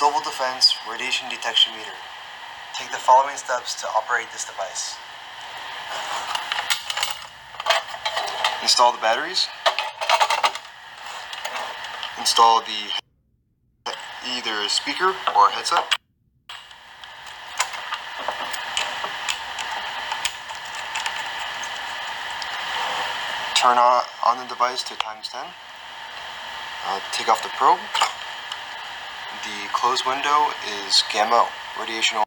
Civil Defense Radiation Detection Meter. Take the following steps to operate this device. Install the batteries. Install the either speaker or headset. Turn on the device to times 10. Take off the probe. The closed window is gamma radiation.